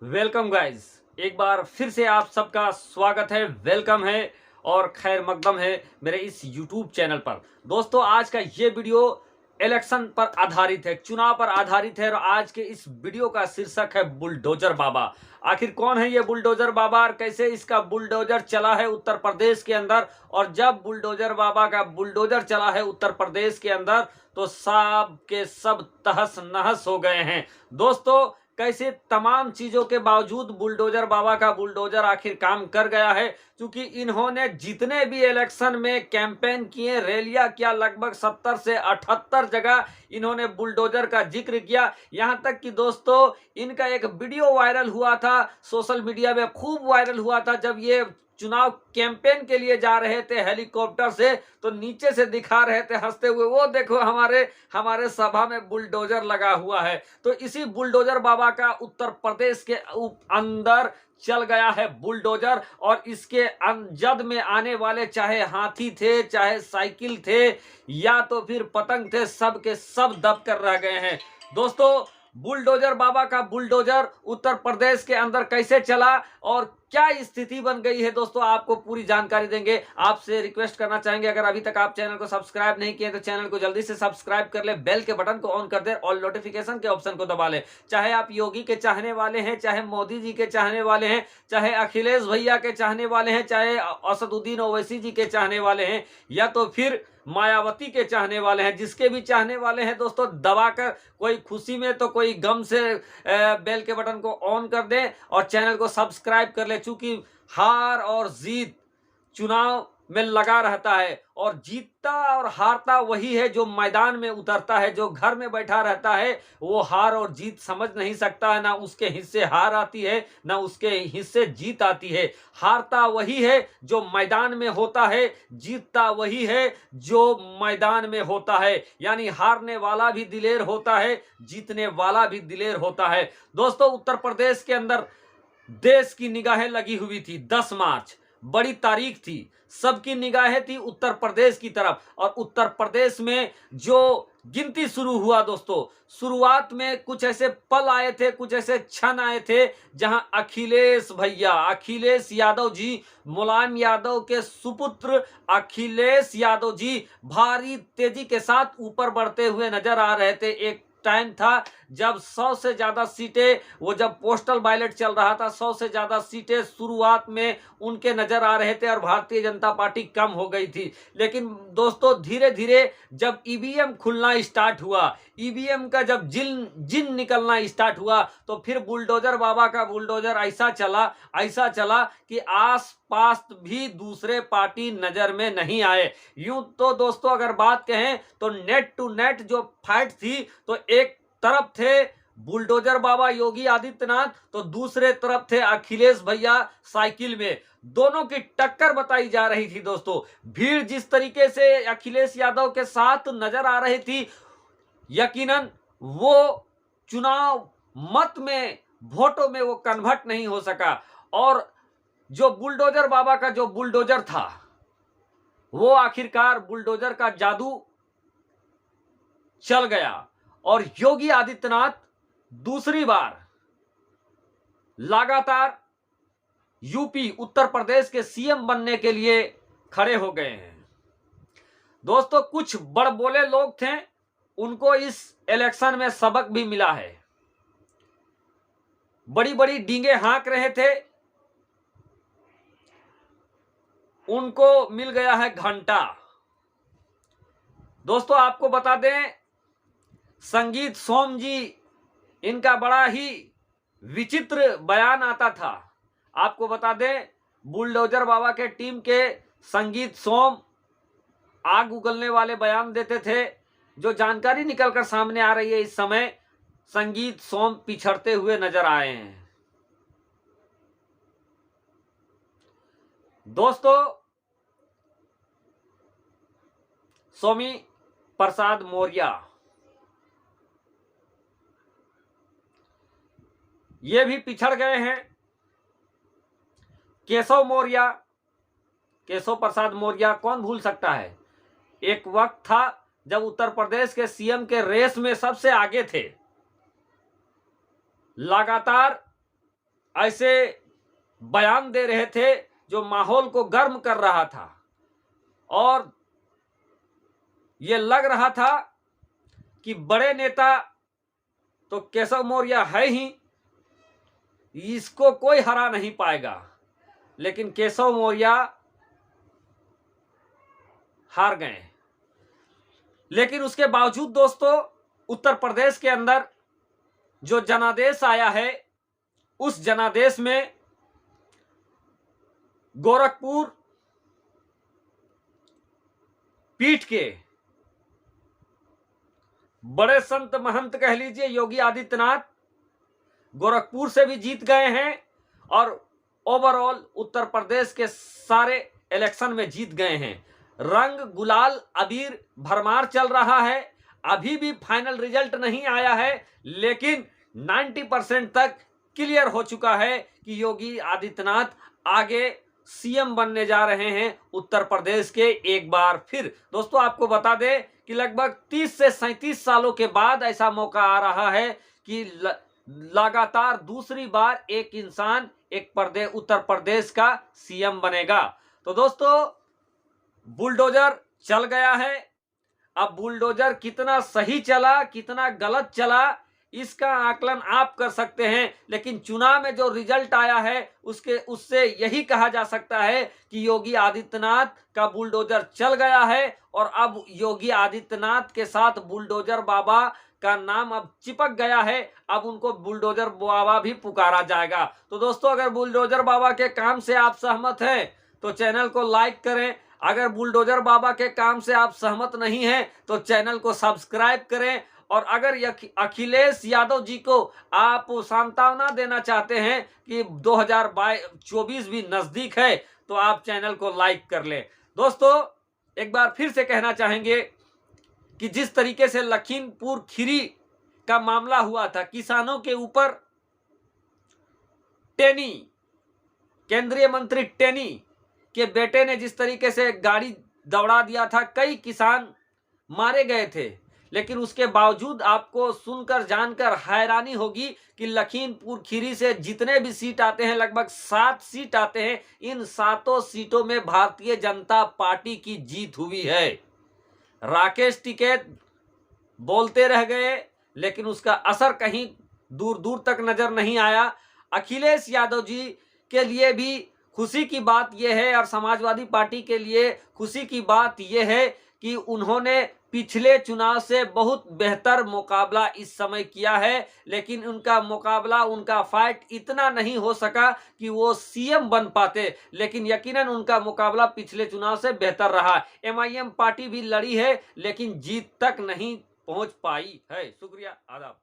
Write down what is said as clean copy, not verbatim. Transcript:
Welcome guys. एक बार फिर से आप सबका स्वागत है, वेलकम है और खैर मकदम है मेरे इस YouTube चैनल पर। दोस्तों, आज का ये वीडियो इलेक्शन पर आधारित है, चुनाव पर आधारित है और आज के इस वीडियो का शीर्षक है बुलडोजर बाबा। आखिर कौन है ये बुलडोजर बाबा और कैसे इसका बुलडोजर चला है उत्तर प्रदेश के अंदर। और जब बुलडोजर बाबा का बुलडोजर चला है उत्तर प्रदेश के अंदर तो सब के सब तहस नहस हो गए हैं। दोस्तों, कैसे तमाम चीजों के बावजूद बुलडोजर बाबा का बुलडोजर आखिर काम कर गया है, क्योंकि इन्होंने जितने भी इलेक्शन में कैंपेन किए, रैलियां किया, लगभग 70 से 78 जगह इन्होंने बुलडोजर का जिक्र किया। यहां तक कि दोस्तों, इनका एक वीडियो वायरल हुआ था, सोशल मीडिया में खूब वायरल हुआ था। जब ये चुनाव कैंपेन के लिए जा रहे थे हेलीकॉप्टर से, तो नीचे से दिखा रहे थे हंसते हुए, वो देखो हमारे सभा में बुलडोजर लगा हुआ है। तो इसी बुलडोजर बाबा का उत्तर प्रदेश के अंदर चल गया है बुलडोजर, और इसके जद में आने वाले चाहे हाथी थे, चाहे साइकिल थे, या तो फिर पतंग थे, सब के सब दब कर रह गए हैं। दोस्तों, बुलडोजर बाबा का बुलडोजर उत्तर प्रदेश के अंदर कैसे चला और क्या स्थिति बन गई है, दोस्तों आपको पूरी जानकारी देंगे। आपसे रिक्वेस्ट करना चाहेंगे, अगर अभी तक आप चैनल को सब्सक्राइब नहीं किए तो चैनल को जल्दी से सब्सक्राइब कर ले, बेल के बटन को ऑन कर दे और नोटिफिकेशन के ऑप्शन को दबा ले। चाहे आप योगी के चाहने वाले हैं, चाहे मोदी जी के चाहने वाले हैं, चाहे अखिलेश भैया के चाहने वाले हैं, चाहे असदुद्दीन ओवैसी जी के चाहने वाले हैं, या तो फिर मायावती के चाहने वाले हैं, जिसके भी चाहने वाले हैं दोस्तों, दबाकर, कोई खुशी में तो कोई गम से बेल के बटन को ऑन कर दें और चैनल को सब्सक्राइब कर ले। चूंकि हार और जीत चुनाव में लगा रहता है, और जीतता और हारता वही है जो मैदान में उतरता है। जो घर में बैठा रहता है वो हार और जीत समझ नहीं सकता है, ना उसके हिस्से हार आती है, ना उसके हिस्से जीत आती है। हारता वही है जो मैदान में होता है, जीतता वही है जो मैदान में होता है। यानी हारने वाला भी दिलेर होता है, जीतने वाला भी दिलेर होता है। दोस्तों, उत्तर प्रदेश के अंदर देश की निगाहें लगी हुई थी। 10 मार्च बड़ी तारीख थी, सबकी निगाहें थी उत्तर प्रदेश की तरफ। और उत्तर प्रदेश में जो गिनती शुरू हुआ दोस्तों, शुरुआत में कुछ ऐसे पल आए थे, कुछ ऐसे क्षण आए थे जहां अखिलेश भैया, अखिलेश यादव जी, मुलायम यादव के सुपुत्र अखिलेश यादव जी भारी तेजी के साथ ऊपर बढ़ते हुए नजर आ रहे थे। एक टाइम था जब 100 से ज्यादा सीटें, वो जब पोस्टल बैलेट चल रहा था, 100 से ज्यादा सीटें शुरुआत में उनके नजर आ रहे थे और भारतीय जनता पार्टी कम हो गई थी। लेकिन दोस्तों, धीरे धीरे जब ईवीएम खुलना स्टार्ट हुआ, ईवीएम का जब जिन निकलना स्टार्ट हुआ, तो फिर बुलडोजर बाबा का बुलडोजर ऐसा चला कि आस पास भी दूसरे पार्टी नजर में नहीं आए। यूं तो दोस्तों अगर बात कहें तो नेट टू नेट जो फाइट थी, तो एक तरफ थे बुलडोजर बाबा योगी आदित्यनाथ, तो दूसरे तरफ थे अखिलेश भैया साइकिल में। दोनों की टक्कर बताई जा रही थी दोस्तों। भीड़ जिस तरीके से अखिलेश यादव के साथ नजर आ रही थी, यकीनन वो चुनाव मत में, वोटों में वो कन्वर्ट नहीं हो सका। और जो बुलडोजर बाबा का जो बुलडोजर था, वो आखिरकार बुलडोजर का जादू चल गया और योगी आदित्यनाथ दूसरी बार लगातार यूपी, उत्तर प्रदेश के सीएम बनने के लिए खड़े हो गए हैं। दोस्तों, कुछ बड़बोले लोग थे, उनको इस इलेक्शन में सबक भी मिला है। बड़ी बड़ी डींगे हाँक रहे थे, उनको मिल गया है घंटा। दोस्तों, आपको बता दें, संगीत सोम जी, इनका बड़ा ही विचित्र बयान आता था। आपको बता दें, बुलडोजर बाबा के टीम के संगीत सोम आग उगलने वाले बयान देते थे। जो जानकारी निकलकर सामने आ रही है इस समय, संगीत सोम पिछड़ते हुए नजर आए हैं। दोस्तों, स्वामी प्रसाद मौर्य, ये भी पिछड़ गए हैं। केशव मौर्य, केशव प्रसाद मौर्य कौन भूल सकता है। एक वक्त था जब उत्तर प्रदेश के सीएम के रेस में सबसे आगे थे। लगातार ऐसे बयान दे रहे थे जो माहौल को गर्म कर रहा था और ये लग रहा था कि बड़े नेता तो केशव मौर्य है ही, इसको कोई हरा नहीं पाएगा। लेकिन केशव मौर्य हार गए। लेकिन उसके बावजूद दोस्तों उत्तर प्रदेश के अंदर जो जनादेश आया है, उस जनादेश में गोरखपुर पीठ के बड़े संत महंत कह लीजिए योगी आदित्यनाथ गोरखपुर से भी जीत गए हैं और ओवरऑल उत्तर प्रदेश के सारे इलेक्शन में जीत गए हैं। रंग गुलाल अबीर भरमार चल रहा है। अभी भी फाइनल रिजल्ट नहीं आया है, लेकिन 90% तक क्लियर हो चुका है कि योगी आदित्यनाथ आगे सीएम बनने जा रहे हैं उत्तर प्रदेश के एक बार फिर। दोस्तों आपको बता दें कि लगभग 30 से 37 सालों के बाद ऐसा मौका आ रहा है कि लगातार दूसरी बार एक इंसान एक उत्तर प्रदेश का सीएम बनेगा। तो दोस्तों बुलडोजर चल गया है। अब बुलडोजर कितना सही चला कितना गलत चला इसका आकलन आप कर सकते हैं, लेकिन चुनाव में जो रिजल्ट आया है उससे यही कहा जा सकता है कि योगी आदित्यनाथ का बुलडोजर चल गया है और अब योगी आदित्यनाथ के साथ बुलडोजर बाबा का नाम अब चिपक गया है। अब उनको बुलडोजर बाबा भी पुकारा जाएगा। तो दोस्तों अगर बुलडोजर बाबा के काम से आप सहमत हैं तो चैनल को लाइक करें। अगर बुलडोजर बाबा के काम से आप सहमत नहीं हैं तो चैनल को सब्सक्राइब करें। और अगर अखिलेश यादव जी को आप सांत्वना देना चाहते हैं कि 2024 भी नजदीक है तो आप चैनल को लाइक कर लें। दोस्तों एक बार फिर से कहना चाहेंगे कि जिस तरीके से लखीमपुर खीरी का मामला हुआ था, किसानों के ऊपर टेनी केंद्रीय मंत्री टेनी के बेटे ने जिस तरीके से गाड़ी दौड़ा दिया था, कई किसान मारे गए थे, लेकिन उसके बावजूद आपको सुनकर जानकर हैरानी होगी कि लखीमपुर खीरी से जितने भी सीट आते हैं लगभग 7 सीट आते हैं। इन 7 सीटों में भारतीय जनता पार्टी की जीत हुई है। राकेश टिकैत बोलते रह गए, लेकिन उसका असर कहीं दूर दूर तक नजर नहीं आया। अखिलेश यादव जी के लिए भी खुशी की बात यह है और समाजवादी पार्टी के लिए खुशी की बात यह है कि उन्होंने पिछले चुनाव से बहुत बेहतर मुकाबला इस समय किया है, लेकिन उनका मुकाबला उनका फाइट इतना नहीं हो सका कि वो सीएम बन पाते, लेकिन यकीनन उनका मुकाबला पिछले चुनाव से बेहतर रहा। एमआईएम पार्टी भी लड़ी है लेकिन जीत तक नहीं पहुंच पाई है। शुक्रिया, आदाब।